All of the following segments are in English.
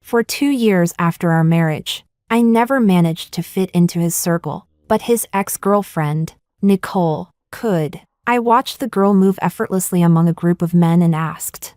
For 2 years after our marriage, I never managed to fit into his circle, but his ex-girlfriend, Nicole, could. I watched the girl move effortlessly among a group of men and asked,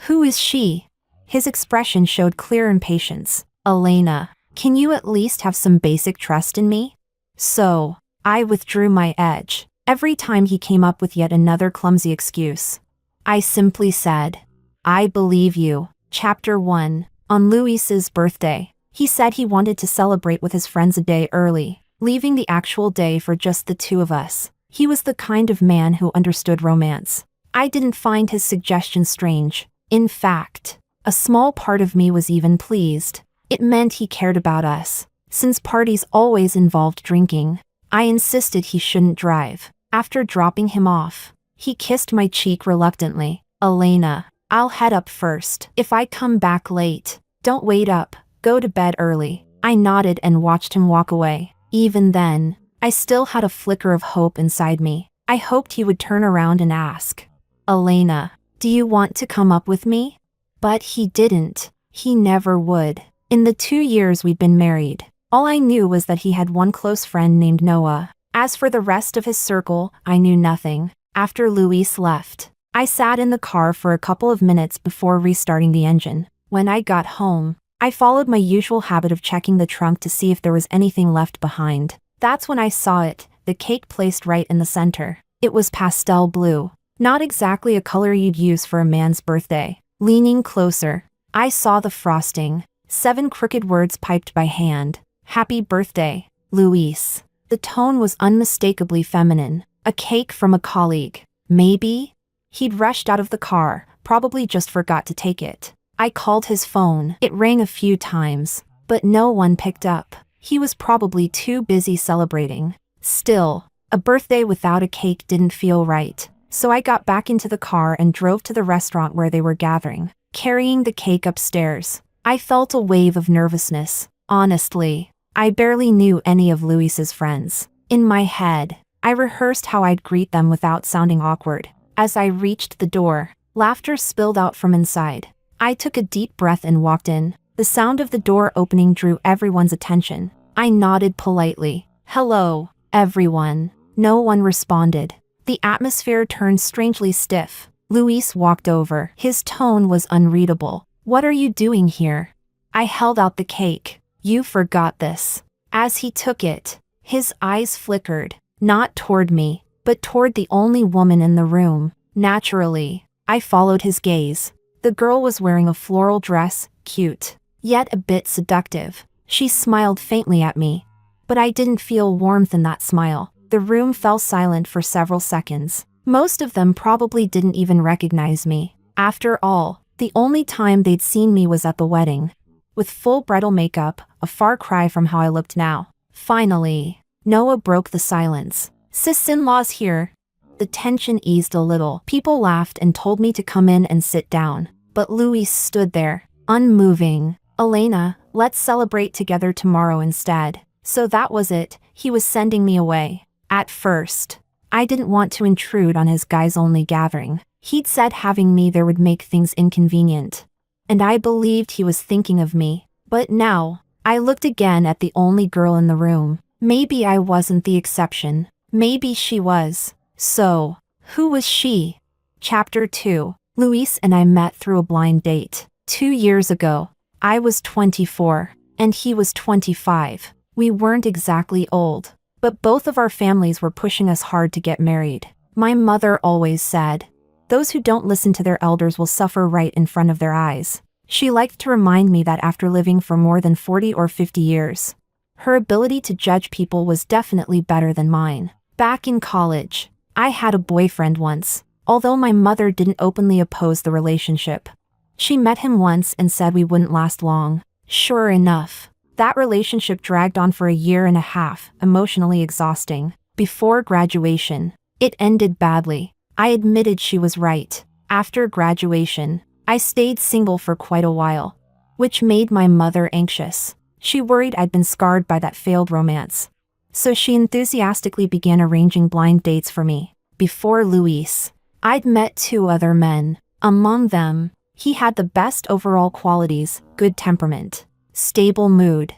"Who is she?" His expression showed clear impatience. "Elena, can you at least have some basic trust in me?" So, I withdrew my edge. Every time he came up with yet another clumsy excuse, I simply said, "I believe you." Chapter 1. On Luis's birthday, he said he wanted to celebrate with his friends a day early, leaving the actual day for just the two of us. He was the kind of man who understood romance. I didn't find his suggestion strange. In fact, a small part of me was even pleased. It meant he cared about us. Since parties always involved drinking, I insisted he shouldn't drive. After dropping him off, he kissed my cheek reluctantly. "Elena, I'll head up first. If I come back late, don't wait up. Go to bed early." I nodded and watched him walk away. Even then, I still had a flicker of hope inside me. I hoped he would turn around and ask, "Elena, do you want to come up with me?" But he didn't. He never would. In the 2 years we'd been married, all I knew was that he had one close friend named Noah. As for the rest of his circle, I knew nothing. After Luis left, I sat in the car for a couple of minutes before restarting the engine. When I got home, I followed my usual habit of checking the trunk to see if there was anything left behind. That's when I saw it, the cake placed right in the center. It was pastel blue, not exactly a color you'd use for a man's birthday. Leaning closer, I saw the frosting. 7 crooked words piped by hand. "Happy birthday, Luis." The tone was unmistakably feminine. A cake from a colleague. Maybe? He'd rushed out of the car, probably just forgot to take it. I called his phone. It rang a few times, but no one picked up. He was probably too busy celebrating. Still, a birthday without a cake didn't feel right. So I got back into the car and drove to the restaurant where they were gathering. Carrying the cake upstairs, I felt a wave of nervousness. Honestly, I barely knew any of Luis's friends. In my head, I rehearsed how I'd greet them without sounding awkward. As I reached the door, laughter spilled out from inside. I took a deep breath and walked in. The sound of the door opening drew everyone's attention. I nodded politely. "Hello, everyone." No one responded. The atmosphere turned strangely stiff. Luis walked over. His tone was unreadable. "What are you doing here?" I held out the cake. "You forgot this." As he took it, his eyes flickered, not toward me, but toward the only woman in the room. Naturally, I followed his gaze. The girl was wearing a floral dress, cute, yet a bit seductive. She smiled faintly at me, but I didn't feel warmth in that smile. The room fell silent for several seconds. Most of them probably didn't even recognize me. After all, the only time they'd seen me was at the wedding. With full bridal makeup, a far cry from how I looked now. Finally, Noah broke the silence. "Sis-in-law's here." The tension eased a little. People laughed and told me to come in and sit down. But Luis stood there, unmoving. "Elena, let's celebrate together tomorrow instead." So that was it. He was sending me away. At first, I didn't want to intrude on his guys-only gathering. He'd said having me there would make things inconvenient. And I believed he was thinking of me. But now, I looked again at the only girl in the room. Maybe I wasn't the exception. Maybe she was. So, who was she? Chapter 2. Luis and I met through a blind date. 2 years ago, I was 24, and he was 25. We weren't exactly old, but both of our families were pushing us hard to get married. My mother always said, "Those who don't listen to their elders will suffer right in front of their eyes." She liked to remind me that after living for more than 40 or 50 years, her ability to judge people was definitely better than mine. Back in college, I had a boyfriend once, although my mother didn't openly oppose the relationship. She met him once and said we wouldn't last long. Sure enough, that relationship dragged on for a year and a half, emotionally exhausting. Before graduation, it ended badly. I admitted she was right. After graduation, I stayed single for quite a while, which made my mother anxious. She worried I'd been scarred by that failed romance. So she enthusiastically began arranging blind dates for me. Before Luis, I'd met 2 other men. Among them, He had the best overall qualities: good temperament, stable mood,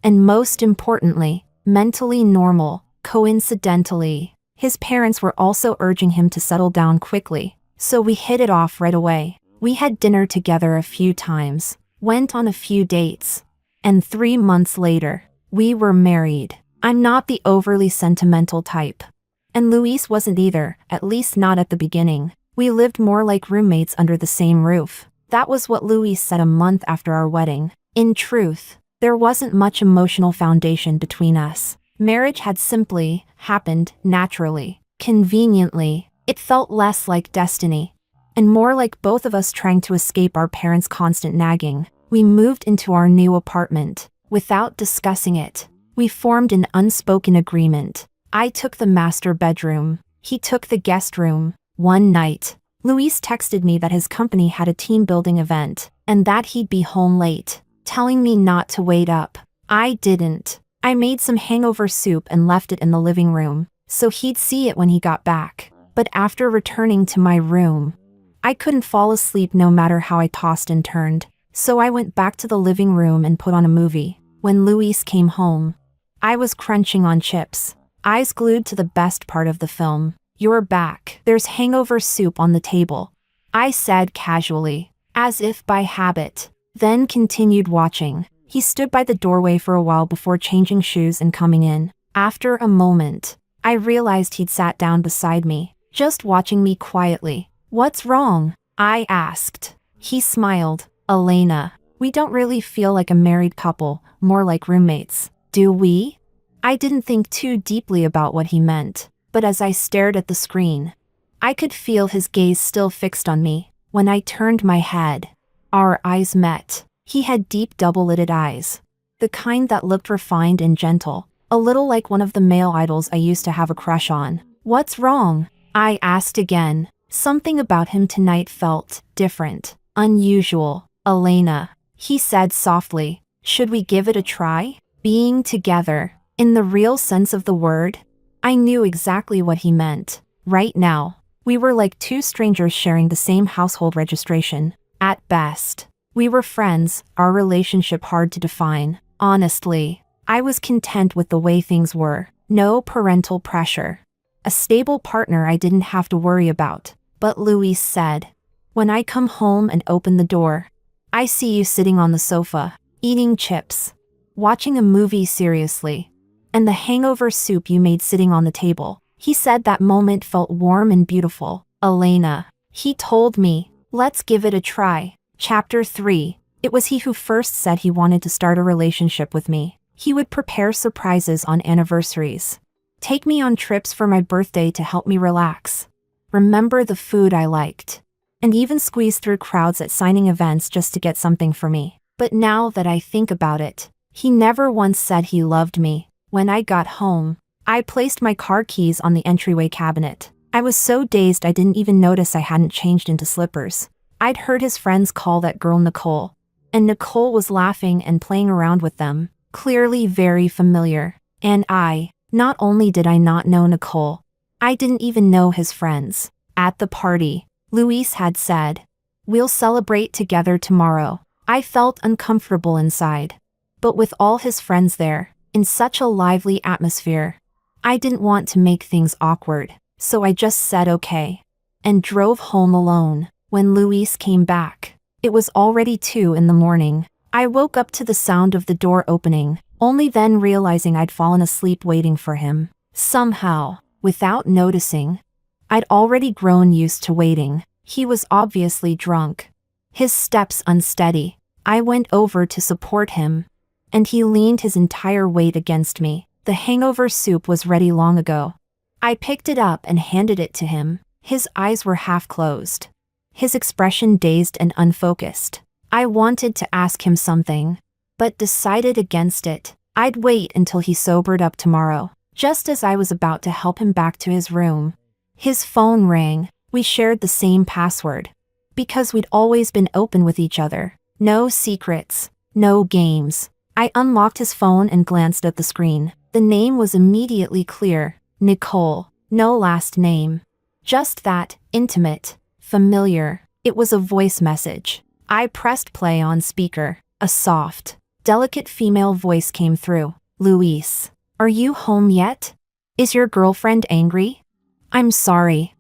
and most importantly, mentally normal. Coincidentally, his parents were also urging him to settle down quickly, so we hit it off right away. We had dinner together a few times, went on a few dates, and 3 months later, we were married. I'm not the overly sentimental type, and Luis wasn't either, at least not at the beginning. We lived more like roommates under the same roof. That was what Luis said a month after our wedding. In truth, there wasn't much emotional foundation between us. Marriage had simply happened naturally, conveniently. It felt less like destiny, and more like both of us trying to escape our parents' constant nagging. We moved into our new apartment without discussing it. We formed an unspoken agreement. I took the master bedroom. He took the guest room. One night, Luis texted me that his company had a team-building event, and that he'd be home late, telling me not to wait up. I didn't. I made some hangover soup and left it in the living room, so he'd see it when he got back. But after returning to my room, I couldn't fall asleep no matter how I tossed and turned, so I went back to the living room and put on a movie. When Luis came home, I was crunching on chips, eyes glued to the best part of the film. "You're back. There's hangover soup on the table," I said casually, as if by habit, then continued watching. He stood by the doorway for a while before changing shoes and coming in. After a moment, I realized he'd sat down beside me, just watching me quietly. "What's wrong?" I asked. He smiled. "Elena, we don't really feel like a married couple, more like roommates, do we?" I didn't think too deeply about what he meant, but as I stared at the screen, I could feel his gaze still fixed on me. When I turned my head, our eyes met. He had deep double-lidded eyes, the kind that looked refined and gentle, a little like one of the male idols I used to have a crush on. "What's wrong?" I asked again. Something about him tonight felt different, unusual. "Elena," he said softly, "should we give it a try? Being together, in the real sense of the word?" I knew exactly what he meant. Right now, we were like two strangers sharing the same household registration. At best, we were friends, our relationship hard to define. Honestly, I was content with the way things were. No parental pressure. A stable partner I didn't have to worry about. But Luis said, "When I come home and open the door, I see you sitting on the sofa, eating chips, watching a movie seriously, and the hangover soup you made sitting on the table." He said that moment felt warm and beautiful. "Elena," he told me, "let's give it a try." Chapter 3. It was he who first said he wanted to start a relationship with me. He would prepare surprises on anniversaries, take me on trips for my birthday to help me relax, remember the food I liked, and even squeeze through crowds at signing events just to get something for me. But now that I think about it, he never once said he loved me. When I got home, I placed my car keys on the entryway cabinet. I was so dazed I didn't even notice I hadn't changed into slippers. I'd heard his friends call that girl Nicole, and Nicole was laughing and playing around with them, clearly very familiar. And not only did I not know Nicole, I didn't even know his friends. At the party, Luis had said, "We'll celebrate together tomorrow." I felt uncomfortable inside. But with all his friends there, in such a lively atmosphere, I didn't want to make things awkward, so I just said okay, and drove home alone. When Luis came back, it was already 2 in the morning. I woke up to the sound of the door opening, only then realizing I'd fallen asleep waiting for him. Somehow, without noticing, I'd already grown used to waiting. He was obviously drunk, his steps unsteady. I went over to support him, and he leaned his entire weight against me. The hangover soup was ready long ago. I picked it up and handed it to him. His eyes were half closed, his expression dazed and unfocused. I wanted to ask him something, but decided against it. I'd wait until he sobered up tomorrow. Just as I was about to help him back to his room, his phone rang. We shared the same password, because we'd always been open with each other. No secrets, no games. I unlocked his phone and glanced at the screen. The name was immediately clear. Nicole. No last name. Just that, intimate, familiar. It was a voice message. I pressed play on speaker. A soft, delicate female voice came through. Luis, are you home yet? Is your girlfriend angry? I'm sorry.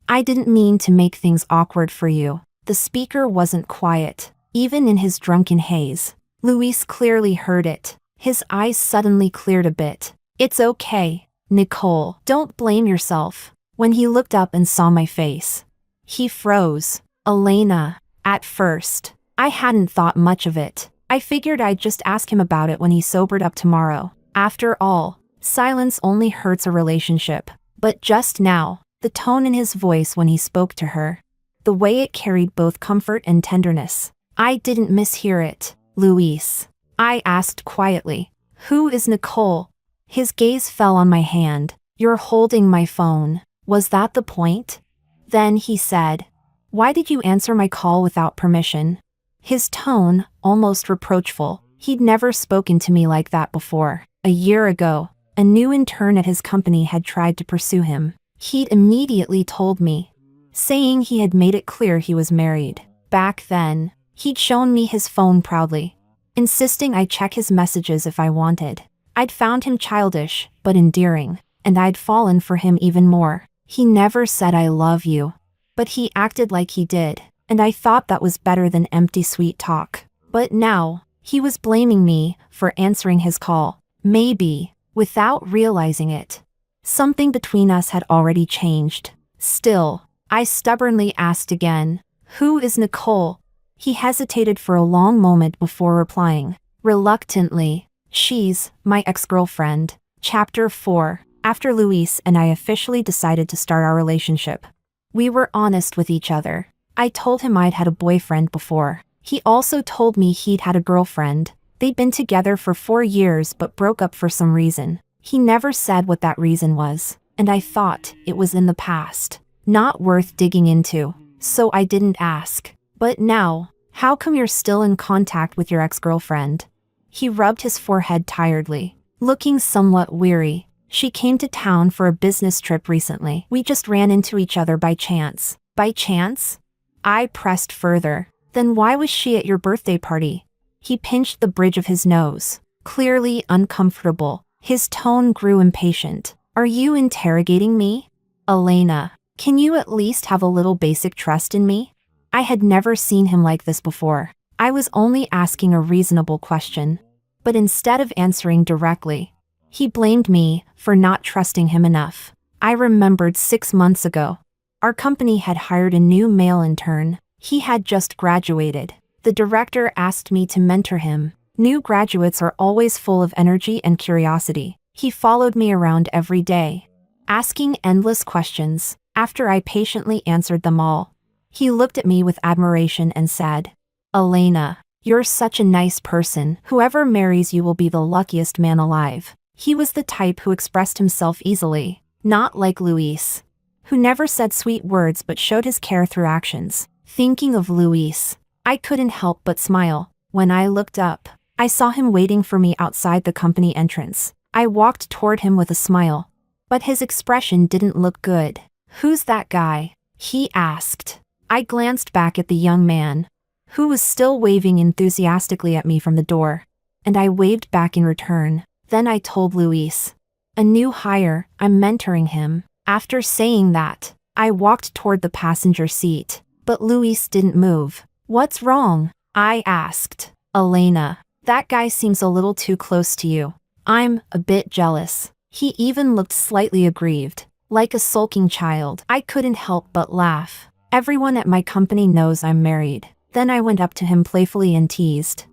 I didn't mean to make things awkward for you. The speaker wasn't quiet, even in his drunken haze. Luis clearly heard it. His eyes suddenly cleared a bit. It's okay, Nicole. Don't blame yourself. When he looked up and saw my face, he froze. Elena. At first, I hadn't thought much of it. I figured I'd just ask him about it when he sobered up tomorrow. After all, silence only hurts a relationship. But just now, the tone in his voice when he spoke to her, the way it carried both comfort and tenderness, I didn't mishear it. Luis, I asked quietly. Who is Nicole? His gaze fell on my hand. You're holding my phone. Was that the point? Then he said, why did you answer my call without permission? His tone, almost reproachful. He'd never spoken to me like that before. A year ago, a new intern at his company had tried to pursue him. He'd immediately told me, saying he had made it clear he was married. Back then, he'd shown me his phone proudly, insisting I check his messages if I wanted. I'd found him childish, but endearing, and I'd fallen for him even more. He never said I love you, but he acted like he did, and I thought that was better than empty sweet talk. But now, he was blaming me for answering his call. Maybe, without realizing it, something between us had already changed. Still, I stubbornly asked again, who is Nicole? He hesitated for a long moment before replying. Reluctantly, she's my ex-girlfriend. Chapter 4. After Luis and I officially decided to start our relationship, we were honest with each other. I told him I'd had a boyfriend before. He also told me he'd had a girlfriend. They'd been together for 4 years but broke up for some reason. He never said what that reason was, and I thought it was in the past, not worth digging into, so I didn't ask. But now, how come you're still in contact with your ex-girlfriend? He rubbed his forehead tiredly, looking somewhat weary. She came to town for a business trip recently. We just ran into each other by chance. By chance? I pressed further. Then why was she at your birthday party? He pinched the bridge of his nose, clearly uncomfortable. His tone grew impatient. Are you interrogating me? Elena, can you at least have a little basic trust in me? I had never seen him like this before. I was only asking a reasonable question. But instead of answering directly, he blamed me for not trusting him enough. I remembered 6 months ago, our company had hired a new male intern. He had just graduated. The director asked me to mentor him. New graduates are always full of energy and curiosity. He followed me around every day, asking endless questions. After I patiently answered them all, he looked at me with admiration and said, Elena, you're such a nice person. Whoever marries you will be the luckiest man alive. He was the type who expressed himself easily, not like Luis, who never said sweet words but showed his care through actions. Thinking of Luis, I couldn't help but smile. When I looked up, I saw him waiting for me outside the company entrance. I walked toward him with a smile, but his expression didn't look good. Who's that guy? He asked. I glanced back at the young man, who was still waving enthusiastically at me from the door, and I waved back in return. Then I told Luis, a new hire, I'm mentoring him. After saying that, I walked toward the passenger seat, but Luis didn't move. What's wrong? I asked. Elena, that guy seems a little too close to you. I'm a bit jealous. He even looked slightly aggrieved, like a sulking child. I couldn't help but laugh. Everyone at my company knows I'm married. Then I went up to him playfully and teased.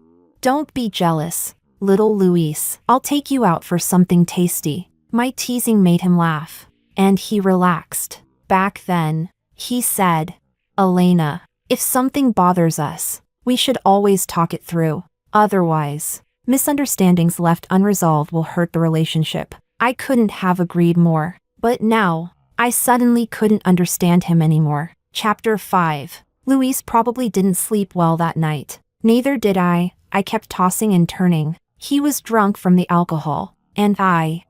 Don't be jealous, little Luis. I'll take you out for something tasty. My teasing made him laugh, and he relaxed. Back then, he said, Elena, if something bothers us, we should always talk it through. Otherwise, misunderstandings left unresolved will hurt the relationship. I couldn't have agreed more. But now, I suddenly couldn't understand him anymore. Chapter 5. Luis probably didn't sleep well that night. Neither did I. I kept tossing and turning. He was drunk from the alcohol, and I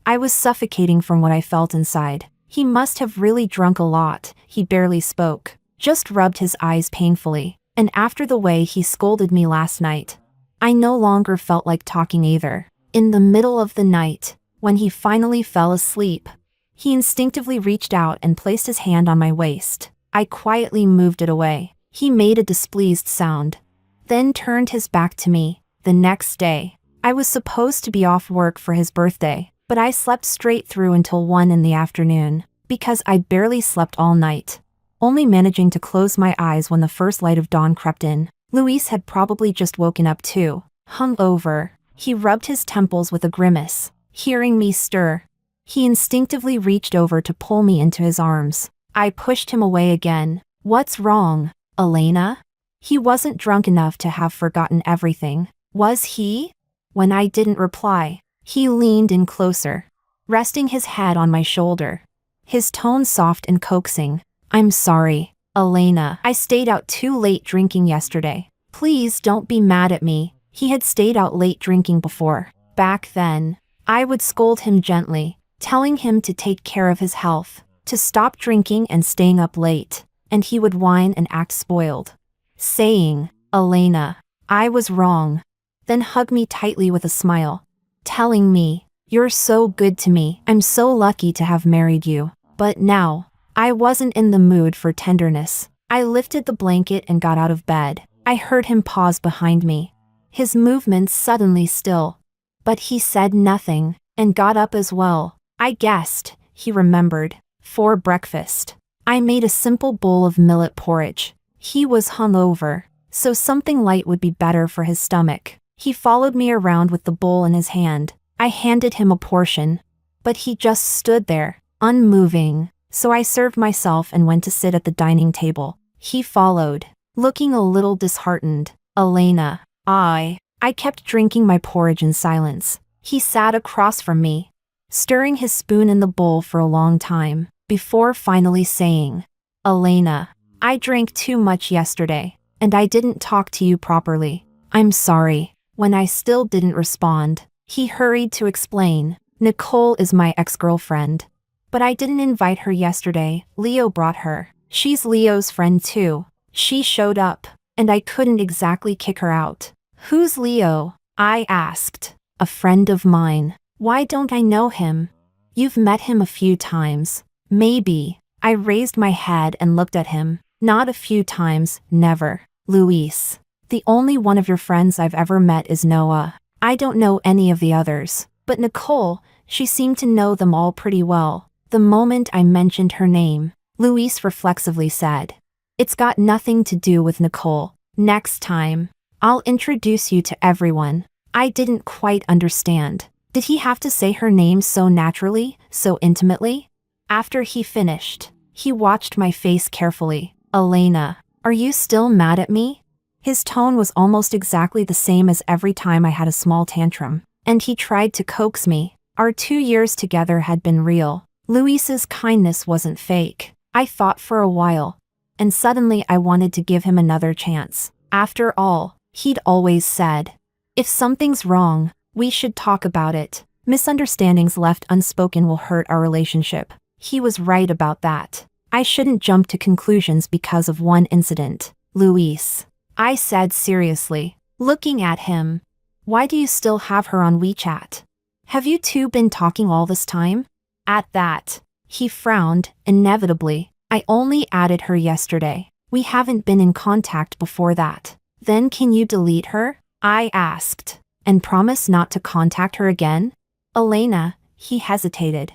was suffocating from what I felt inside. He must have really drunk a lot. He barely spoke, just rubbed his eyes painfully. And after the way he scolded me last night, I no longer felt like talking either. In the middle of the night, when he finally fell asleep, he instinctively reached out and placed his hand on my waist. I quietly moved it away. He made a displeased sound, then turned his back to me. The next day, I was supposed to be off work for his birthday, but I slept straight through until 1 in the afternoon, because I barely slept all night, only managing to close my eyes when the first light of dawn crept in. Luis had probably just woken up too, hungover. He rubbed his temples with a grimace. Hearing me stir, he instinctively reached over to pull me into his arms. I pushed him away again. What's wrong, Elena? He wasn't drunk enough to have forgotten everything, was he? When I didn't reply, he leaned in closer, resting his head on my shoulder. His tone soft and coaxing. I'm sorry, Elena. I stayed out too late drinking yesterday. Please don't be mad at me. He had stayed out late drinking before. Back then, I would scold him gently, telling him to take care of his health, to stop drinking and staying up late, and he would whine and act spoiled, saying, Elena, I was wrong. Then hug me tightly with a smile, telling me, you're so good to me. I'm so lucky to have married you. But now, I wasn't in the mood for tenderness. I lifted the blanket and got out of bed. I heard him pause behind me, his movements suddenly still. But he said nothing, and got up as well. I guessed, he remembered. For breakfast, I made a simple bowl of millet porridge. He was hungover, so something light would be better for his stomach. He followed me around with the bowl in his hand. I handed him a portion, but he just stood there, unmoving, so I served myself and went to sit at the dining table. He followed, looking a little disheartened. Elena, I kept drinking my porridge in silence. He sat across from me, stirring his spoon in the bowl for a long time, before finally saying, Elena, I drank too much yesterday, and I didn't talk to you properly. I'm sorry. When I still didn't respond, he hurried to explain. Nicole is my ex-girlfriend. But I didn't invite her yesterday. Leo brought her. She's Leo's friend too. She showed up, and I couldn't exactly kick her out. Who's Leo? I asked. A friend of mine. Why don't I know him? You've met him a few times. Maybe. I raised my head and looked at him. Not a few times, never. Luis. The only one of your friends I've ever met is Noah. I don't know any of the others. But Nicole, she seemed to know them all pretty well. The moment I mentioned her name, Luis reflexively said, It's got nothing to do with Nicole. Next time, I'll introduce you to everyone. I didn't quite understand. Did he have to say her name so naturally, so intimately? After he finished, he watched my face carefully. Elena, are you still mad at me? His tone was almost exactly the same as every time I had a small tantrum, and he tried to coax me. Our 2 years together had been real. Luis's kindness wasn't fake. I thought for a while, and suddenly I wanted to give him another chance. After all, he'd always said, if something's wrong, we should talk about it. Misunderstandings left unspoken will hurt our relationship. He was right about that. I shouldn't jump to conclusions because of one incident. Luis, I said seriously, looking at him. Why do you still have her on WeChat? Have you two been talking all this time? At that, he frowned, inevitably. I only added her yesterday. We haven't been in contact before that. Then can you delete her? I asked. And promise not to contact her again? Elena, he hesitated.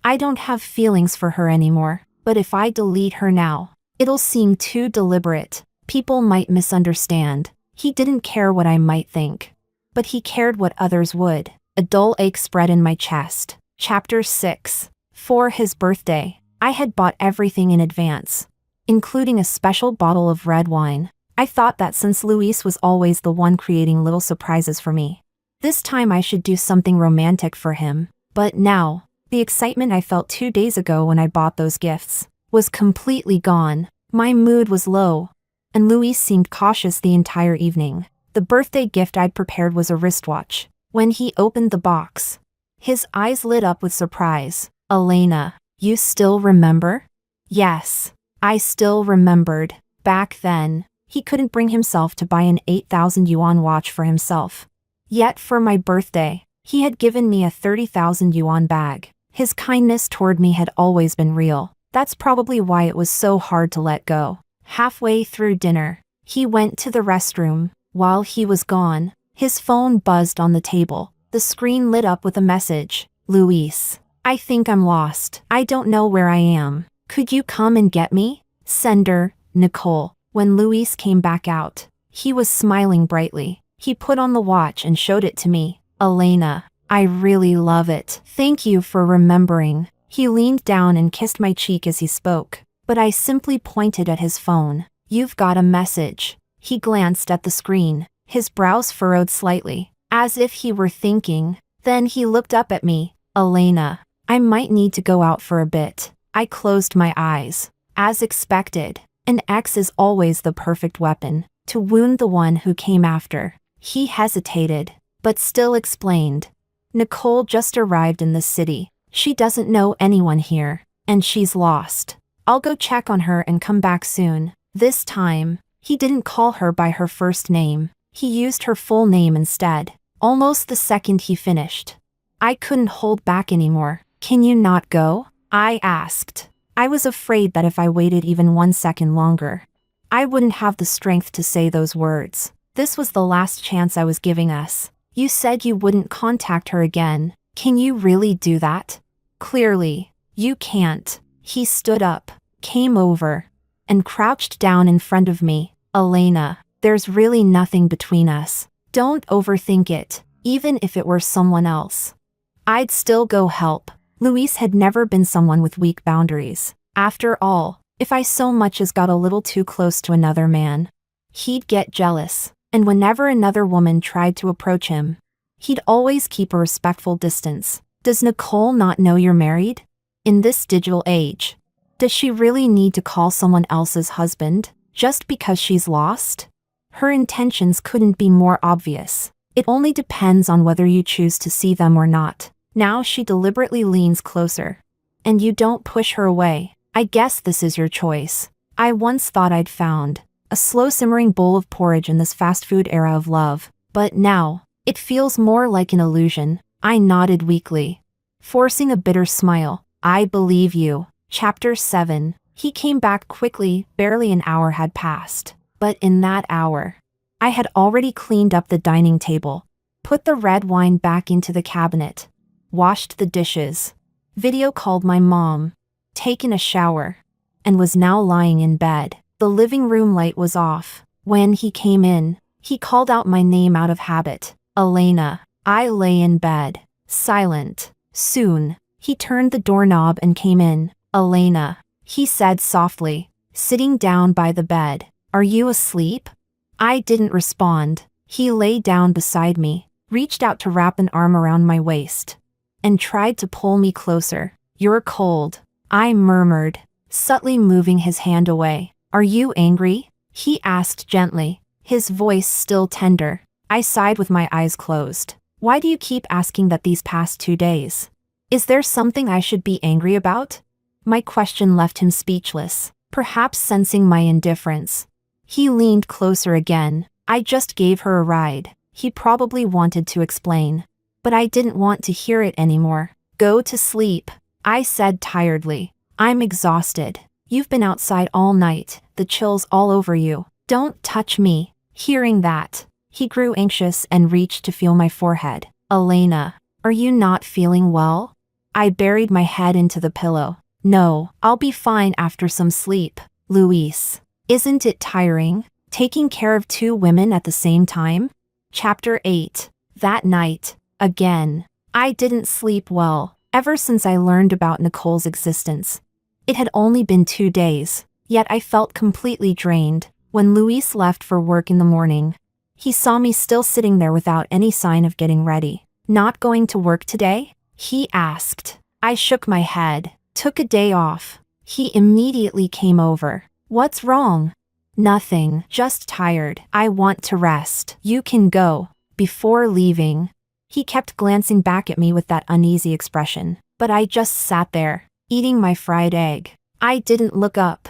I don't have feelings for her anymore, but if I delete her now, it'll seem too deliberate. People might misunderstand. He didn't care what I might think, but he cared what others would. A dull ache spread in my chest. Chapter 6. For his birthday, I had bought everything in advance, including a special bottle of red wine. I thought that since Luis was always the one creating little surprises for me, this time I should do something romantic for him. But now, the excitement I felt 2 days ago when I bought those gifts was completely gone. My mood was low, and Luis seemed cautious the entire evening. The birthday gift I'd prepared was a wristwatch. When he opened the box, his eyes lit up with surprise. Elena, you still remember? Yes, I still remembered. Back then, He couldn't bring himself to buy an 8,000 yuan watch for himself. Yet for my birthday, he had given me a 30,000 yuan bag. His kindness toward me had always been real. That's probably why it was so hard to let go. Halfway through dinner, he went to the restroom. While he was gone, his phone buzzed on the table. The screen lit up with a message. Luis, I think I'm lost. I don't know where I am. Could you come and get me? Sender, Nicole. When Luis came back out, he was smiling brightly. He put on the watch and showed it to me. Elena, I really love it. Thank you for remembering. He leaned down and kissed my cheek as he spoke, but I simply pointed at his phone. You've got a message. He glanced at the screen, his brows furrowed slightly, as if he were thinking. Then he looked up at me. Elena, I might need to go out for a bit. I closed my eyes. As expected, an ex is always the perfect weapon to wound the one who came after. He hesitated, but still explained. Nicole just arrived in the city. She doesn't know anyone here, and she's lost. I'll go check on her and come back soon. This time, he didn't call her by her first name. He used her full name instead, almost the second he finished. I couldn't hold back anymore. Can you not go? I asked. I was afraid that if I waited even 1 second longer, I wouldn't have the strength to say those words. This was the last chance I was giving us. You said you wouldn't contact her again. Can you really do that? Clearly, you can't. He stood up, came over, and crouched down in front of me. Elena, there's really nothing between us. Don't overthink it, even if it were someone else. I'd still go help. Luis had never been someone with weak boundaries. After all, if I so much as got a little too close to another man, he'd get jealous, and whenever another woman tried to approach him, he'd always keep a respectful distance. Does Nicole not know you're married? In this digital age, does she really need to call someone else's husband just because she's lost? Her intentions couldn't be more obvious. It only depends on whether you choose to see them or not. Now she deliberately leans closer. And you don't push her away. I guess this is your choice. I once thought I'd found a slow simmering bowl of porridge in this fast food era of love, but now, it feels more like an illusion. I nodded weakly, forcing a bitter smile. I believe you. Chapter 7. He came back quickly. Barely an hour had passed. But in that hour, I had already cleaned up the dining table, put the red wine back into the cabinet, washed the dishes, video called my mom, taken a shower, and was now lying in bed. The living room light was off. When he came in, he called out my name out of habit. Elena. I lay in bed, silent. Soon, he turned the doorknob and came in. Elena, he said softly, sitting down by the bed. Are you asleep? I didn't respond. He lay down beside me, reached out to wrap an arm around my waist, and tried to pull me closer. You're cold, I murmured, subtly moving his hand away. Are you angry? He asked gently, his voice still tender. I sighed with my eyes closed. Why do you keep asking that these past 2 days? Is there something I should be angry about? My question left him speechless, perhaps sensing my indifference. He leaned closer again. I just gave her a ride. He probably wanted to explain, but I didn't want to hear it anymore. Go to sleep, I said tiredly. I'm exhausted. You've been outside all night, the chills all over you. Don't touch me. Hearing that, he grew anxious and reached to feel my forehead. Elena, are you not feeling well? I buried my head into the pillow. No, I'll be fine after some sleep. Luis, isn't it tiring, taking care of 2 women at the same time? Chapter 8. That night, again, I didn't sleep well, ever since I learned about Nicole's existence. It had only been 2 days, yet I felt completely drained. When Luis left for work in the morning, he saw me still sitting there without any sign of getting ready. Not going to work today? He asked. I shook my head, took a day off. He immediately came over. What's wrong? Nothing, just tired. I want to rest. You can go. Before leaving, he kept glancing back at me with that uneasy expression, but I just sat there, eating my fried egg. I didn't look up,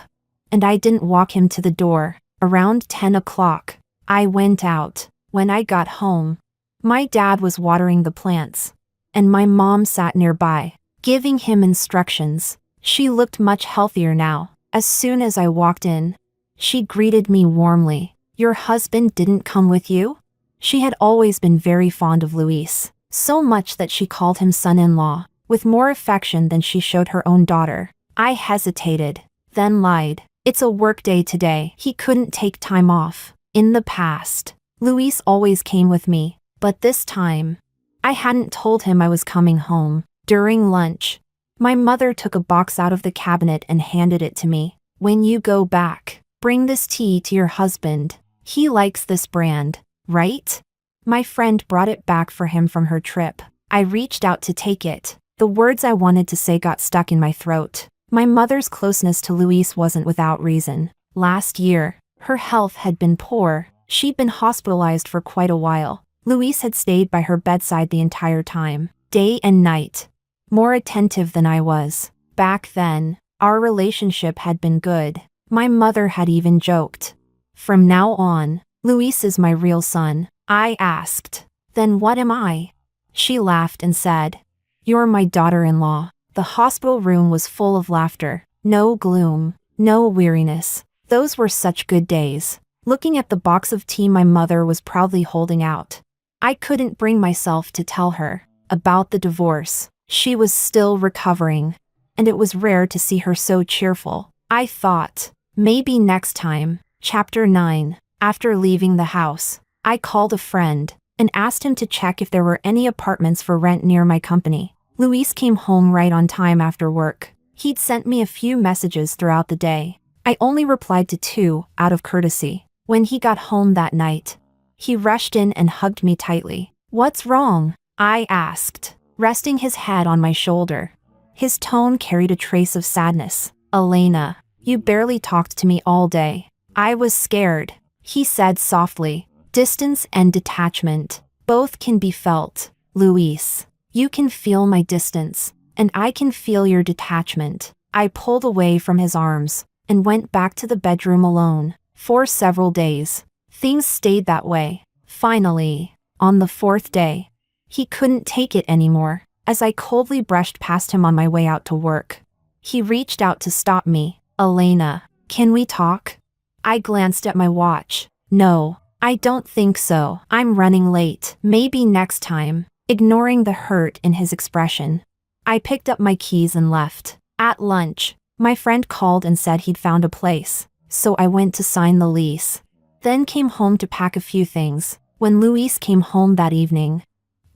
and I didn't walk him to the door. Around 10 o'clock, I went out. When I got home, my dad was watering the plants, and my mom sat nearby, giving him instructions. She looked much healthier now. As soon as I walked in, she greeted me warmly. "Your husband didn't come with you?" She had always been very fond of Luis, so much that she called him son-in-law, with more affection than she showed her own daughter. I hesitated, then lied. "It's a work day today. He couldn't take time off." In the past, Luis always came with me, but this time, I hadn't told him I was coming home. During lunch, my mother took a box out of the cabinet and handed it to me. "When you go back, bring this tea to your husband. He likes this brand, right?" My friend brought it back for him from her trip. I reached out to take it. The words I wanted to say got stuck in my throat. My mother's closeness to Luis wasn't without reason. Last year, her health had been poor. She'd been hospitalized for quite a while. Luis had stayed by her bedside the entire time, day and night, more attentive than I was. Back then, our relationship had been good. My mother had even joked, "From now on, Luis is my real son." I asked, "Then what am I?" She laughed and said, "You're my daughter-in-law." The hospital room was full of laughter. No gloom, no weariness. Those were such good days. Looking at the box of tea my mother was proudly holding out, I couldn't bring myself to tell her about the divorce. She was still recovering, and it was rare to see her so cheerful. I thought, maybe next time. Chapter 9. After leaving the house, I called a friend and asked him to check if there were any apartments for rent near my company. Luis came home right on time after work. He'd sent me a few messages throughout the day. I only replied to 2 out of courtesy. When he got home that night, he rushed in and hugged me tightly. "What's wrong?" I asked, resting his head on my shoulder. His tone carried a trace of sadness. "Elena, you barely talked to me all day." "I was scared," he said softly. "Distance and detachment, both can be felt, Luis. You can feel my distance, and I can feel your detachment." I pulled away from his arms and went back to the bedroom alone. For several days, things stayed that way. Finally, on the 4th day, he couldn't take it anymore. As I coldly brushed past him on my way out to work, he reached out to stop me. "Elena, can we talk?" I glanced at my watch. "No, I don't think so. I'm running late. Maybe next time." Ignoring the hurt in his expression, I picked up my keys and left. At lunch, my friend called and said he'd found a place, so I went to sign the lease. Then came home to pack a few things. When Luis came home that evening,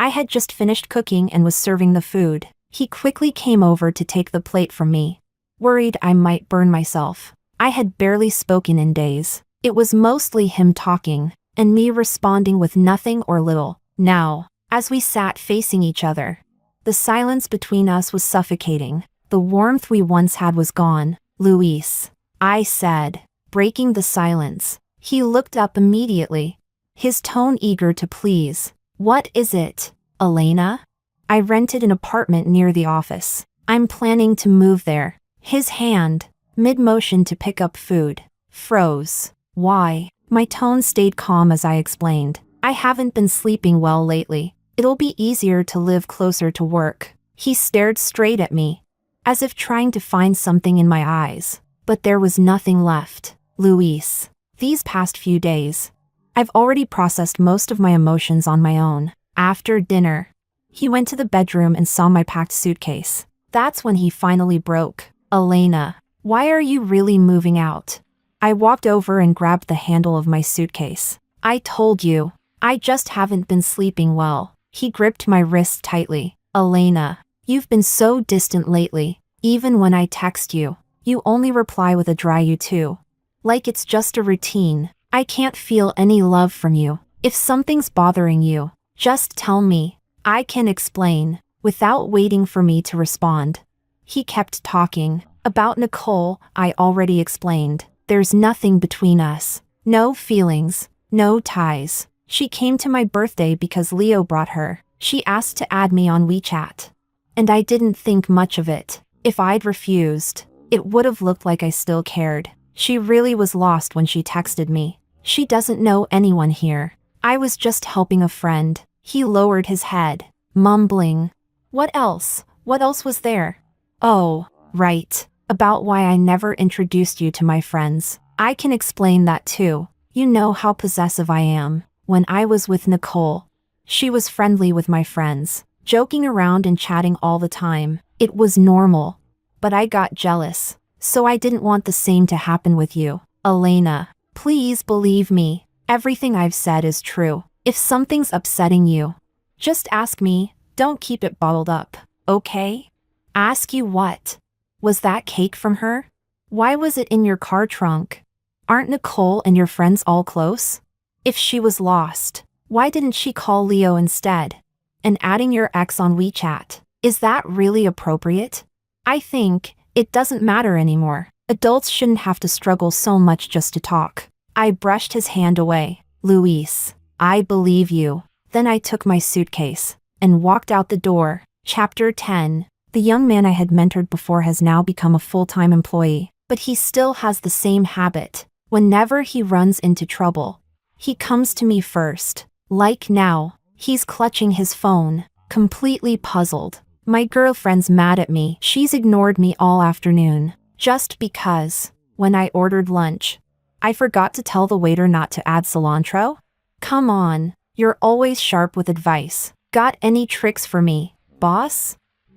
I had just finished cooking and was serving the food. He quickly came over to take the plate from me, worried I might burn myself. I had barely spoken in days. It was mostly him talking, and me responding with nothing or little. Now, as we sat facing each other, the silence between us was suffocating. The warmth we once had was gone. "Luis," I said, breaking the silence. He looked up immediately, his tone eager to please. "What is it, Elena?" "I rented an apartment near the office. I'm planning to move there." His hand, mid-motion to pick up food, froze. "Why?" My tone stayed calm as I explained. "I haven't been sleeping well lately. It'll be easier to live closer to work." He stared straight at me, as if trying to find something in my eyes, but there was nothing left. "Luis, these past few days, I've already processed most of my emotions on my own." After dinner, he went to the bedroom and saw my packed suitcase. That's when he finally broke. "Elena, why are you really moving out?" I walked over and grabbed the handle of my suitcase. "I told you, I just haven't been sleeping well." He gripped my wrist tightly. "Elena, you've been so distant lately. Even when I text you, you only reply with a dry you too. Like it's just a routine. I can't feel any love from you. If something's bothering you, just tell me. I can explain." Without waiting for me to respond, he kept talking. "About Nicole, I already explained. There's nothing between us. No feelings, no ties. She came to my birthday because Leo brought her. She asked to add me on WeChat, and I didn't think much of it. If I'd refused, it would have looked like I still cared. She really was lost when she texted me. She doesn't know anyone here. I was just helping a friend. He lowered his head, mumbling. What else? What else was there? Oh, right. About why I never introduced you to my friends. I can explain that too. You know how possessive I am. When I was with Nicole, she was friendly with my friends, joking around and chatting all the time. It was normal. But I got jealous. So I didn't want the same to happen with you. Elena, please believe me. Everything I've said is true. If something's upsetting you, just ask me. Don't keep it bottled up, okay? Ask you what? Was that cake from her? Why was it in your car trunk? Aren't Nicole and your friends all close? If she was lost, why didn't she call Leo instead? And adding your ex on WeChat, is that really appropriate? I think it doesn't matter anymore. Adults shouldn't have to struggle so much just to talk. I brushed his hand away. Luis, I believe you. Then I took my suitcase and walked out the door. Chapter 10. The young man I had mentored before has now become a full-time employee, but he still has the same habit. Whenever he runs into trouble, he comes to me first. Like now, he's clutching his phone, completely puzzled. My girlfriend's mad at me. She's ignored me all afternoon, just because, when I ordered lunch, I forgot to tell the waiter not to add cilantro? Come on, you're always sharp with advice. Got any tricks for me, boss?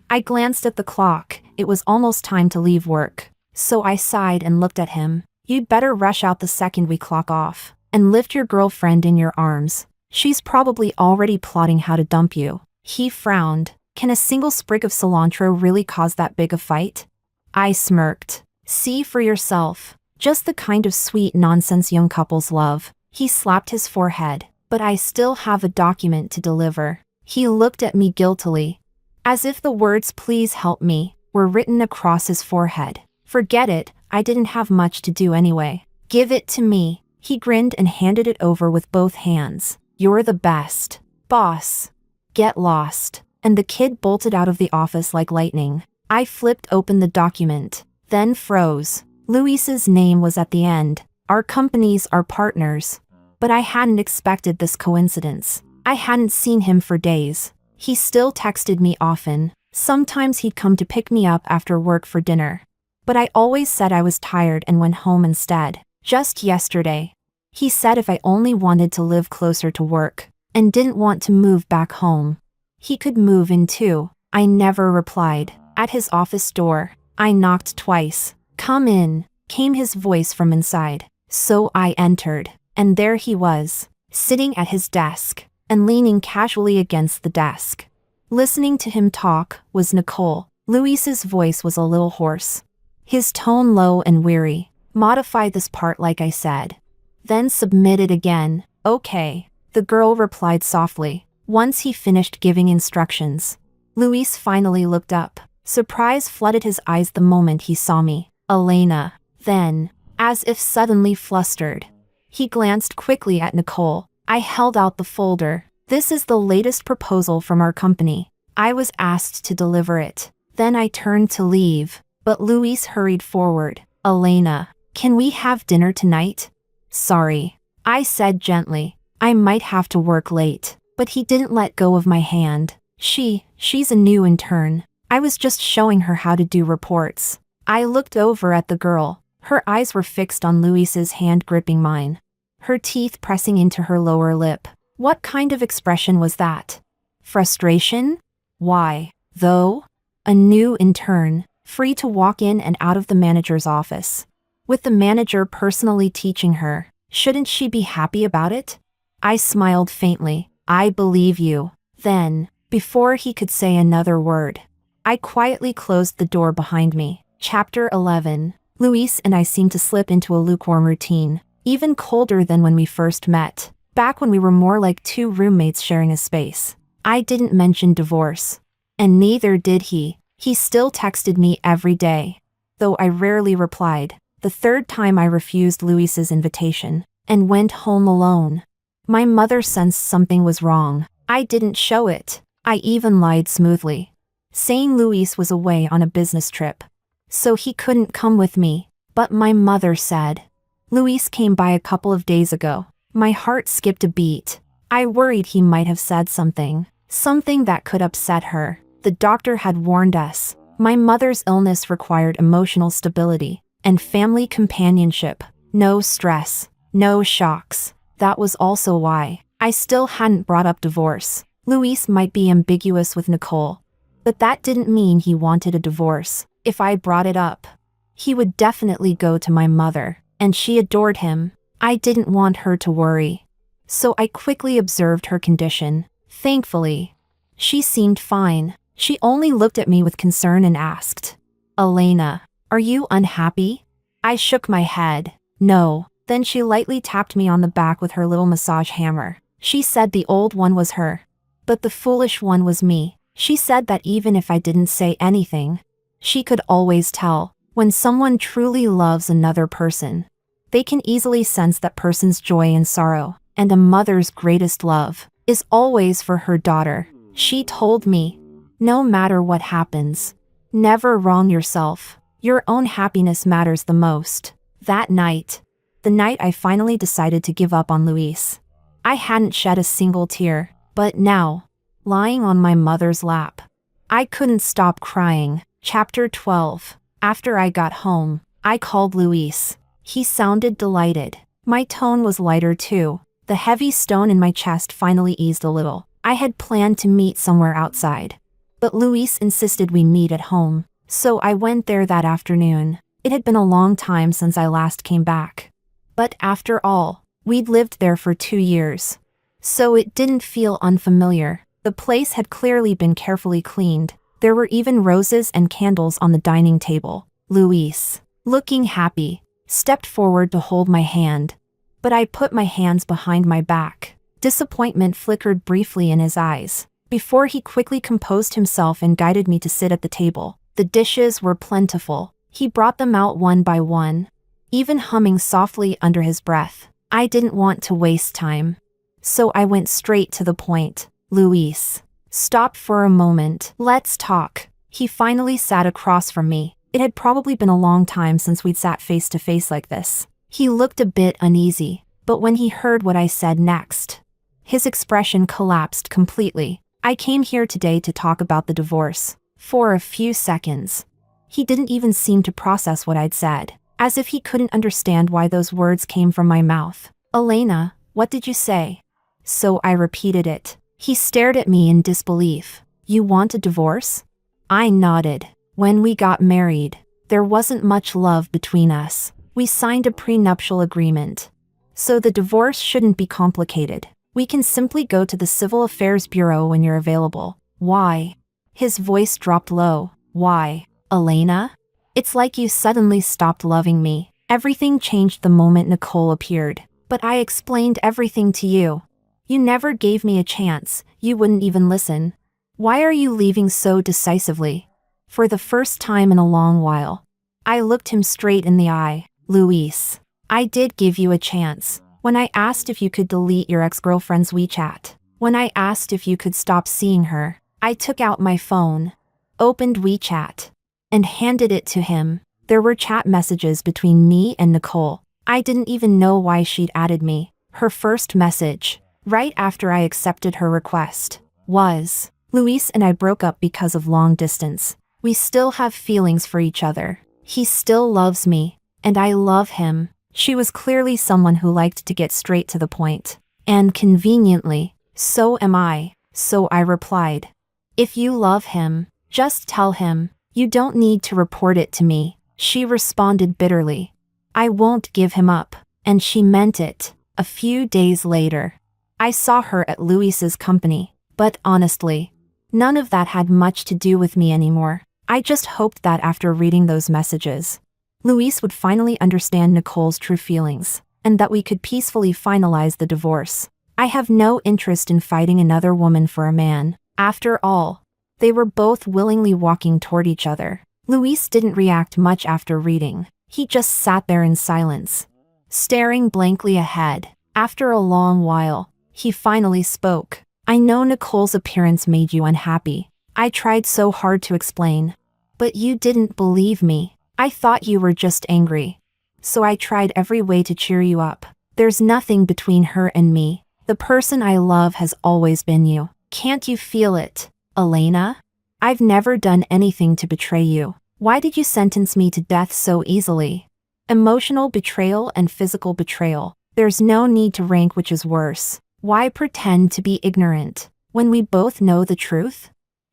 I glanced at the clock. It was almost time to leave work. So I sighed and looked at him. You'd better rush out the second we clock off, and lift your girlfriend in your arms. She's probably already plotting how to dump you. He frowned. Can a single sprig of cilantro really cause that big a fight? I smirked. See for yourself. Just the kind of sweet nonsense young couples love. He slapped his forehead. But I still have a document to deliver. He looked at me guiltily, as if the words "please help me" were written across his forehead. Forget it, I didn't have much to do anyway. Give it to me. He grinned and handed it over with both hands. You're the best, boss. Get lost. And the kid bolted out of the office like lightning. I flipped open the document, then froze. Luis's name was at the end. Our companies are partners. But I hadn't expected this coincidence. I hadn't seen him for days. He still texted me often. Sometimes he'd come to pick me up after work for dinner. But I always said I was tired and went home instead. Just yesterday, he said if I only wanted to live closer to work and didn't want to move back home, he could move in too. I never replied. At his office door, I knocked twice. Come in, came his voice from inside. So I entered, and there he was, sitting at his desk and leaning casually against the desk. Listening to him talk was Nicole. Luis's voice was a little hoarse, his tone low and weary. Modify this part like I said. Then submit it again. Okay, the girl replied softly. Once he finished giving instructions, Luis finally looked up. Surprise flooded his eyes the moment he saw me. Elena. Then, as if suddenly flustered, he glanced quickly at Nicole. I held out the folder. This is the latest proposal from our company. I was asked to deliver it. Then I turned to leave, but Luis hurried forward. Elena, can we have dinner tonight? Sorry, I said gently. I might have to work late. But he didn't let go of my hand. She's a new intern. I was just showing her how to do reports. I looked over at the girl. Her eyes were fixed on Luis's hand gripping mine, her teeth pressing into her lower lip. What kind of expression was that? Frustration? Why, though? A new intern, free to walk in and out of the manager's office, with the manager personally teaching her. Shouldn't she be happy about it? I smiled faintly. I believe you. Then, before he could say another word, I quietly closed the door behind me. Chapter 11. Luis and I seemed to slip into a lukewarm routine, even colder than when we first met, back when we were more like two roommates sharing a space. I didn't mention divorce, and neither did he. He still texted me every day, though I rarely replied. The third time I refused Luis's invitation and went home alone. My mother sensed something was wrong. I didn't show it. I even lied smoothly, saying Luis was away on a business trip, so he couldn't come with me. But my mother said, Luis came by a couple of days ago. My heart skipped a beat. I worried he might have said something that could upset her. The doctor had warned us. My mother's illness required emotional stability and family companionship. No stress, no shocks. That was also why I still hadn't brought up divorce. Luis might be ambiguous with Nicole, but that didn't mean he wanted a divorce. If I brought it up, he would definitely go to my mother, and she adored him. I didn't want her to worry. So I quickly observed her condition. Thankfully, she seemed fine. She only looked at me with concern and asked, Elena, are you unhappy? I shook my head. No. Then she lightly tapped me on the back with her little massage hammer. She said the old one was her, but the foolish one was me. She said that even if I didn't say anything, she could always tell. When someone truly loves another person, they can easily sense that person's joy and sorrow, and a mother's greatest love is always for her daughter. She told me, no matter what happens, never wrong yourself. Your own happiness matters the most. That night, the night I finally decided to give up on Luis, I hadn't shed a single tear, but now, lying on my mother's lap, I couldn't stop crying. Chapter 12. After I got home, I called Luis. He sounded delighted. My tone was lighter too. The heavy stone in my chest finally eased a little. I had planned to meet somewhere outside, but Luis insisted we meet at home, so I went there that afternoon. It had been a long time since I last came back. But after all, we'd lived there for 2 years, so it didn't feel unfamiliar. The place had clearly been carefully cleaned. There were even roses and candles on the dining table. Luis, looking happy, stepped forward to hold my hand, but I put my hands behind my back. Disappointment flickered briefly in his eyes, before he quickly composed himself and guided me to sit at the table. The dishes were plentiful. He brought them out one by one, even humming softly under his breath. I didn't want to waste time, so I went straight to the point. Luis, stop for a moment. Let's talk. He finally sat across from me. It had probably been a long time since we'd sat face to face like this. He looked a bit uneasy, but when he heard what I said next, his expression collapsed completely. I came here today to talk about the divorce. For a few seconds, he didn't even seem to process what I'd said, as if he couldn't understand why those words came from my mouth. Elena, what did you say? So I repeated it. He stared at me in disbelief. You want a divorce? I nodded. When we got married, there wasn't much love between us. We signed a prenuptial agreement, so the divorce shouldn't be complicated. We can simply go to the Civil Affairs Bureau when you're available. Why? His voice dropped low. Why? Elena? It's like you suddenly stopped loving me. Everything changed the moment Nicole appeared. But I explained everything to you. You never gave me a chance. You wouldn't even listen. Why are you leaving so decisively? For the first time in a long while, I looked him straight in the eye. Luis, I did give you a chance. When I asked if you could delete your ex-girlfriend's WeChat. When I asked if you could stop seeing her. I took out my phone, opened WeChat, and handed it to him. There were chat messages between me and Nicole. I didn't even know why she'd added me. Her first message, right after I accepted her request, was, Luis and I broke up because of long distance. We still have feelings for each other. He still loves me, and I love him. She was clearly someone who liked to get straight to the point. And conveniently, so am I. So I replied, if you love him, just tell him. You don't need to report it to me. She responded bitterly. I won't give him up. And she meant it. A few days later, I saw her at Luis's company. But honestly, none of that had much to do with me anymore. I just hoped that after reading those messages, Luis would finally understand Nicole's true feelings, and that we could peacefully finalize the divorce. I have no interest in fighting another woman for a man. After all, they were both willingly walking toward each other. Luis didn't react much after reading. He just sat there in silence, staring blankly ahead. After a long while, he finally spoke. I know Nicole's appearance made you unhappy. I tried so hard to explain, but you didn't believe me. I thought you were just angry. so I tried every way to cheer you up. There's nothing between her and me. The person I love has always been you. Can't you feel it, Elena? I've never done anything to betray you. Why did you sentence me to death so easily? Emotional betrayal and physical betrayal. There's no need to rank which is worse. Why pretend to be ignorant when we both know the truth?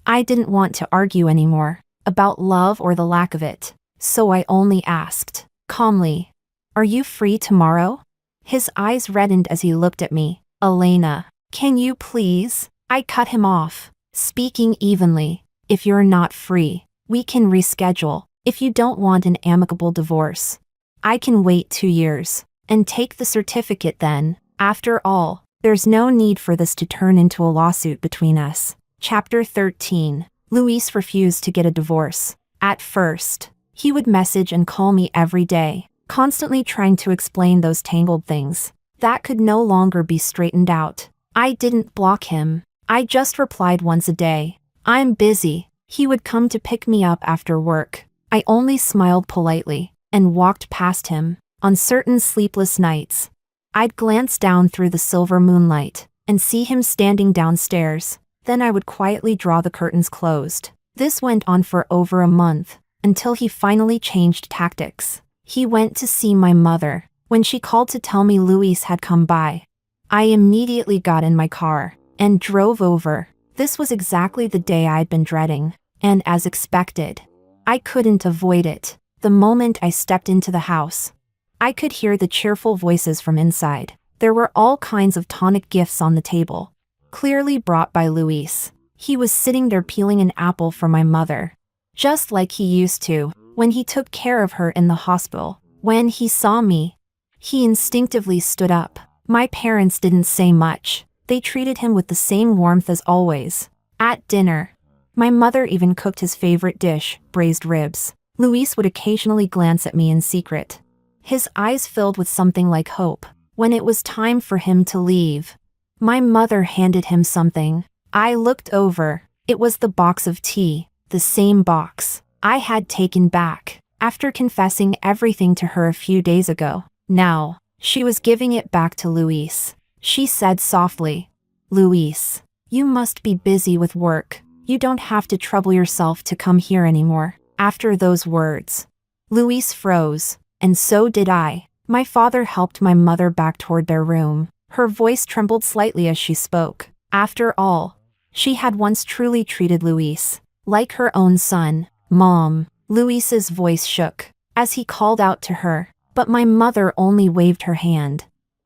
I didn't want to argue anymore about love or the lack of it, so I only asked, calmly, "Are you free tomorrow?" His eyes reddened as he looked at me. "Elena, can you please?" I cut him off, speaking evenly. "If you're not free, we can reschedule. If you don't want an amicable divorce, I can wait 2 years and take the certificate then. After all, there's no need for this to turn into a lawsuit between us." Chapter 13. Luis refused to get a divorce. At first, he would message and call me every day, constantly trying to explain those tangled things that could no longer be straightened out. I didn't block him. I just replied once a day, "I'm busy." He would come to pick me up after work. I only smiled politely and walked past him. On certain sleepless nights, I'd glance down through the silver moonlight and see him standing downstairs. Then I would quietly draw the curtains closed. This went on for over a month, until he finally changed tactics. He went to see my mother. When she called to tell me Luis had come by, I immediately got in my car and drove over. This was exactly the day I'd been dreading, and as expected, I couldn't avoid it. The moment I stepped into the house, I could hear the cheerful voices from inside. There were all kinds of tonic gifts on the table, clearly brought by Luis. He was sitting there peeling an apple for my mother, just like he used to when he took care of her in the hospital. When he saw me, he instinctively stood up. My parents didn't say much. They treated him with the same warmth as always. At dinner, my mother even cooked his favorite dish, braised ribs. Luis would occasionally glance at me in secret. His eyes filled with something like hope. When it was time for him to leave, my mother handed him something. I looked over. It was the box of tea, the same box I had taken back after confessing everything to her a few days ago. Now, she was giving it back to Luis. She said softly, "Luis, you must be busy with work. You don't have to trouble yourself to come here anymore." After those words, Luis froze, and so did I. My father helped my mother back toward their room. Her voice trembled slightly as she spoke. After all, she had once truly treated Luis like her own son. "Mom." Luis's voice shook as he called out to her, but my mother only waved her hand.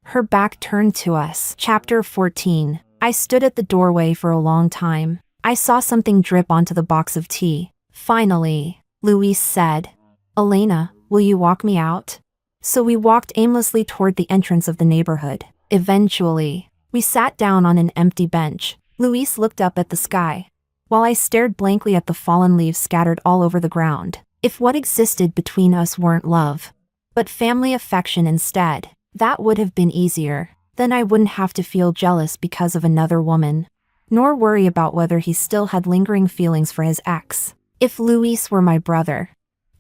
Her back turned to us. Chapter 14. I stood at the doorway for a long time. I saw something drip onto the box of tea. Finally, Luis said, "Elena, will you walk me out?" So we walked aimlessly toward the entrance of the neighborhood. Eventually, we sat down on an empty bench. Luis looked up at the sky, while I stared blankly at the fallen leaves scattered all over the ground. If what existed between us weren't love, but family affection instead, that would have been easier. Then I wouldn't have to feel jealous because of another woman, nor worry about whether he still had lingering feelings for his ex. If Luis were my brother,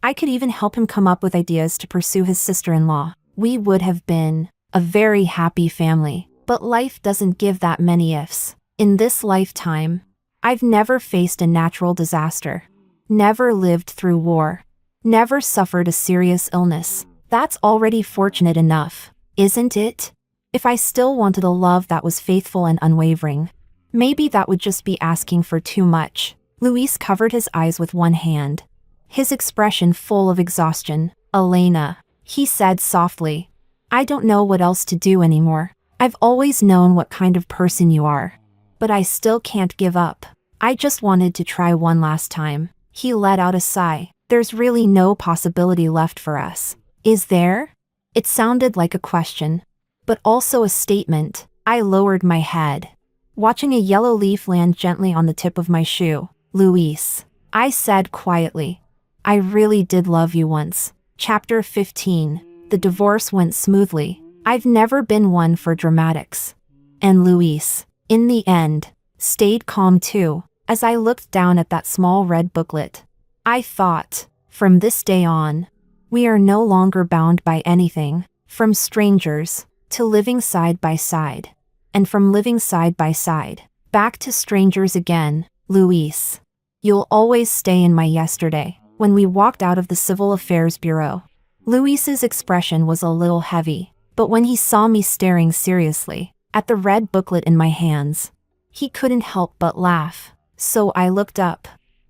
I could even help him come up with ideas to pursue his sister-in-law. We would have been a very happy family. But life doesn't give that many ifs. In this lifetime, I've never faced a natural disaster, never lived through war, never suffered a serious illness. That's already fortunate enough, isn't it? If I still wanted a love that was faithful and unwavering, maybe that would just be asking for too much. Luis covered his eyes with one hand, his expression full of exhaustion. "Elena," he said softly, "I don't know what else to do anymore. I've always known what kind of person you are, but I still can't give up. I just wanted to try one last time." He let out a sigh. "There's really no possibility left for us, is there?" It sounded like a question, but also a statement. I lowered my head, watching a yellow leaf land gently on the tip of my shoe. "Luis," I said quietly, "I really did love you once." Chapter 15. The divorce went smoothly. I've never been one for dramatics. And Luis, in the end, stayed calm too. As I looked down at that small red booklet, I thought, from this day on, We are no longer bound by anything, from strangers to living side by side. And from living side by side, back to strangers again, Luis. You'll always stay in my yesterday. When we walked out of the Civil Affairs Bureau, Luis's expression was a little heavy, but when he saw me staring seriously at the red booklet in my hands, he couldn't help but laugh. So I looked up,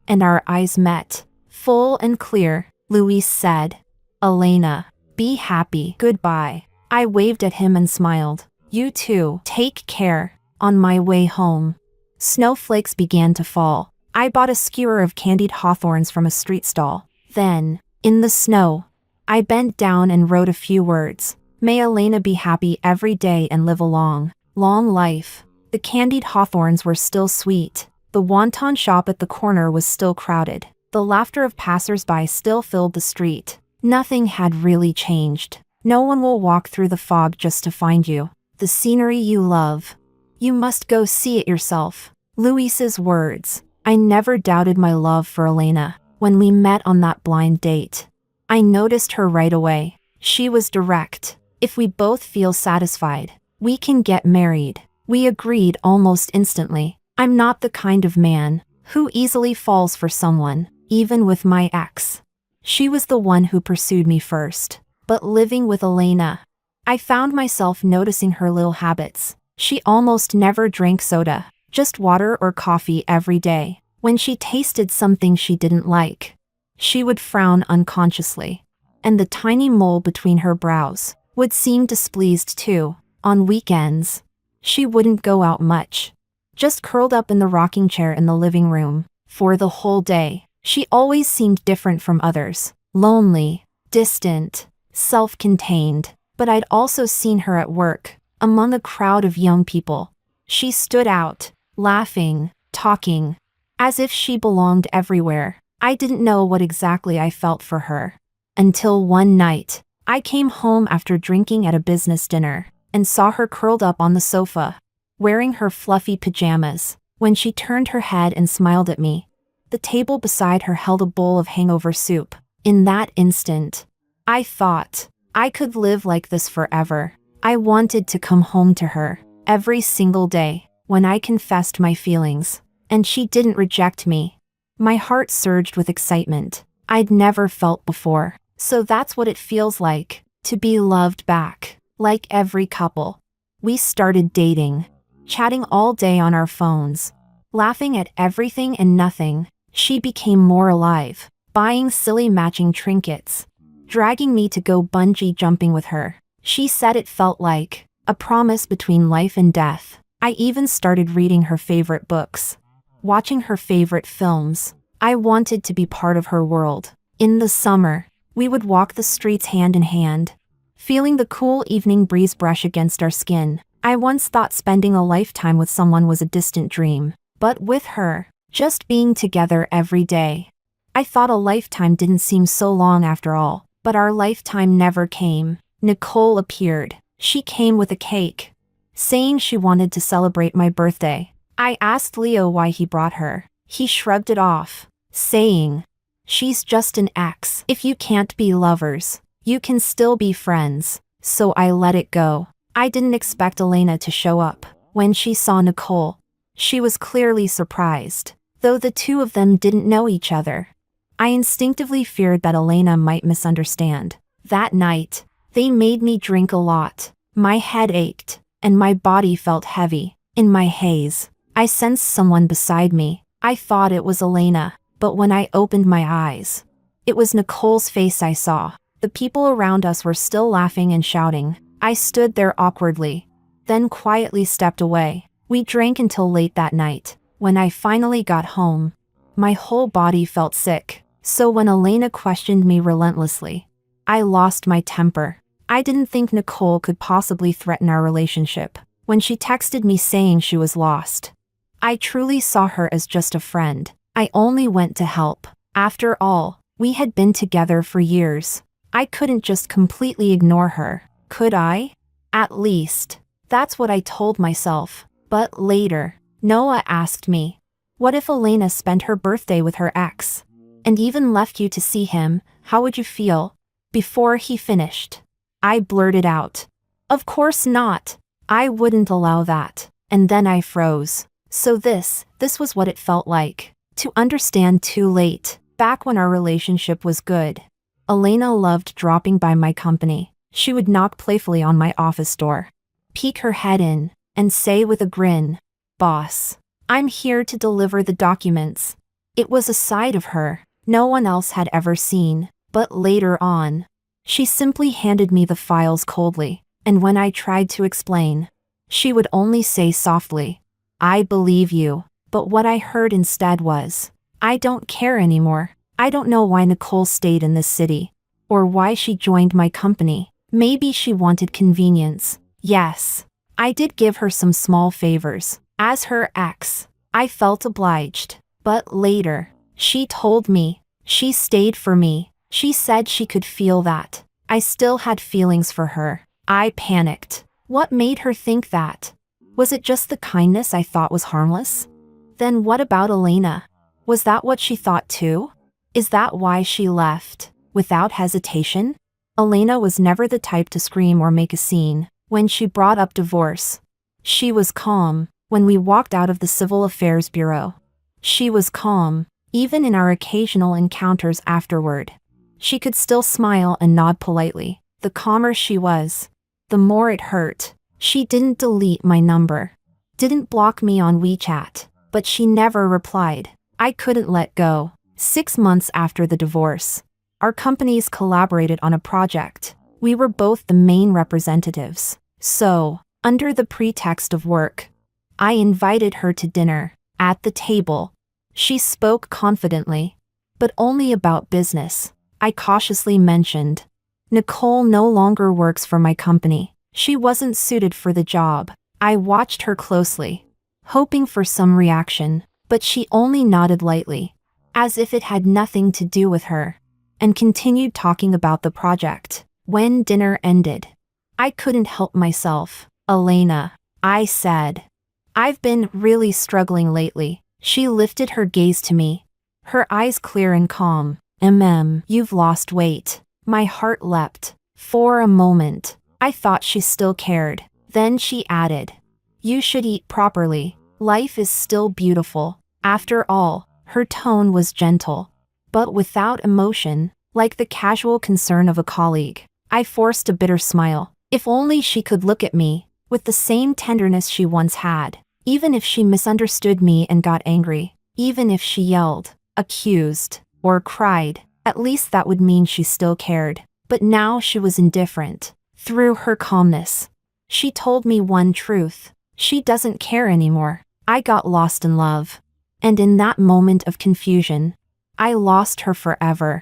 and our eyes met. Full and clear, Luis said, "Elena, be happy, goodbye." I waved at him and smiled. "You too, take care." On my way home, snowflakes began to fall. I bought a skewer of candied hawthorns from a street stall. Then, in the snow, I bent down and wrote a few words. "May Elena be happy every day and live a long, long life." The candied hawthorns were still sweet. The wonton shop at the corner was still crowded. The laughter of passers-by still filled the street. Nothing had really changed. No one will walk through the fog just to find you. The scenery you love. You must go see it yourself. Luis's words. I never doubted my love for Elena. When we met on that blind date, I noticed her right away. She was direct. "If we both feel satisfied, we can get married." We agreed almost instantly. I'm not the kind of man who easily falls for someone, even with my ex. She was the one who pursued me first. But living with Elena, I found myself noticing her little habits. She almost never drank soda, just water or coffee every day. When she tasted something she didn't like, she would frown unconsciously, and the tiny mole between her brows would seem displeased too. On weekends, she wouldn't go out much, just curled up in the rocking chair in the living room. For the whole day, she always seemed different from others, lonely, distant, self-contained. But I'd also seen her at work, among a crowd of young people. She stood out, laughing, talking, as if she belonged everywhere. I didn't know what exactly I felt for her. Until one night, I came home after drinking at a business dinner, and saw her curled up on the sofa, wearing her fluffy pajamas. When she turned her head and smiled at me, the table beside her held a bowl of hangover soup. In that instant, I thought, I could live like this forever. I wanted to come home to her every single day. When I confessed my feelings, and she didn't reject me, my heart surged with excitement I'd never felt before. So that's what it feels like to be loved back. Like every couple, we started dating, chatting all day on our phones, laughing at everything and nothing. She became more alive, buying silly matching trinkets, dragging me to go bungee jumping with her. She said it felt like a promise between life and death. I even started reading her favorite books, watching her favorite films. I wanted to be part of her world. In the summer, we would walk the streets hand in hand, feeling the cool evening breeze brush against our skin. I once thought spending a lifetime with someone was a distant dream, but with her, just being together every day, I thought a lifetime didn't seem so long after all. But our lifetime never came. Nicole appeared. She came with a cake, saying she wanted to celebrate my birthday. I asked Leo why he brought her. He shrugged it off, saying, "She's just an ex. If you can't be lovers, you can still be friends." So I let it go. I didn't expect Elena to show up. When she saw Nicole, she was clearly surprised, though the two of them didn't know each other. I instinctively feared that Elena might misunderstand. That night, they made me drink a lot. My head ached, and my body felt heavy. In my haze, I sensed someone beside me. I thought it was Elena, but when I opened my eyes, it was Nicole's face I saw. The people around us were still laughing and shouting. I stood there awkwardly, then quietly stepped away. We drank until late that night. When I finally got home, my whole body felt sick. So when Elena questioned me relentlessly, I lost my temper. I didn't think Nicole could possibly threaten our relationship. When she texted me saying she was lost, I truly saw her as just a friend. I only went to help. After all, we had been together for years. I couldn't just completely ignore her, could I? At least, that's what I told myself. But later, Noah asked me, what if Elena spent her birthday with her ex, and even left you to see him? How would you feel? Before he finished, I blurted out, "Of course not. I wouldn't allow that." And then I froze. So this was what it felt like to understand too late, back when our relationship was good. Elena loved dropping by my company. She would knock playfully on my office door, peek her head in, and say with a grin, "Boss, I'm here to deliver the documents." It was a side of her no one else had ever seen, but later on, she simply handed me the files coldly, and when I tried to explain, she would only say softly, "I believe you." But what I heard instead was, "I don't care anymore. I don't know why Nicole stayed in this city, or why she joined my company. Maybe she wanted convenience." Yes, I did give her some small favors. As her ex, I felt obliged. But later, she told me, she stayed for me. She said she could feel that I still had feelings for her. I panicked. What made her think that? Was it just the kindness I thought was harmless? Then what about Elena? Was that what she thought too? Is that why she left, without hesitation? Elena was never the type to scream or make a scene when she brought up divorce. She was calm when we walked out of the Civil Affairs Bureau. She was calm, even in our occasional encounters afterward. She could still smile and nod politely. The calmer she was, the more it hurt. She didn't delete my number, didn't block me on WeChat, but she never replied. I couldn't let go. 6 months after the divorce, our companies collaborated on a project. We were both the main representatives. So, under the pretext of work, I invited her to dinner. At the table, she spoke confidently, but only about business. I cautiously mentioned, "Nicole no longer works for my company. She wasn't suited for the job." I watched her closely, hoping for some reaction, but she only nodded lightly, as if it had nothing to do with her, and continued talking about the project. When dinner ended, I couldn't help myself. "Elena," I said, "I've been really struggling lately." She lifted her gaze to me, her eyes clear and calm. You've lost weight." My heart leapt. For a moment, I thought she still cared. Then she added, "You should eat properly. Life is still beautiful." After all, her tone was gentle, but without emotion, like the casual concern of a colleague. I forced a bitter smile. If only she could look at me with the same tenderness she once had. Even if she misunderstood me and got angry, even if she yelled, accused, or cried, at least that would mean she still cared. But now she was indifferent. Through her calmness, she told me one truth: she doesn't care anymore. I got lost in love. And in that moment of confusion, I lost her forever.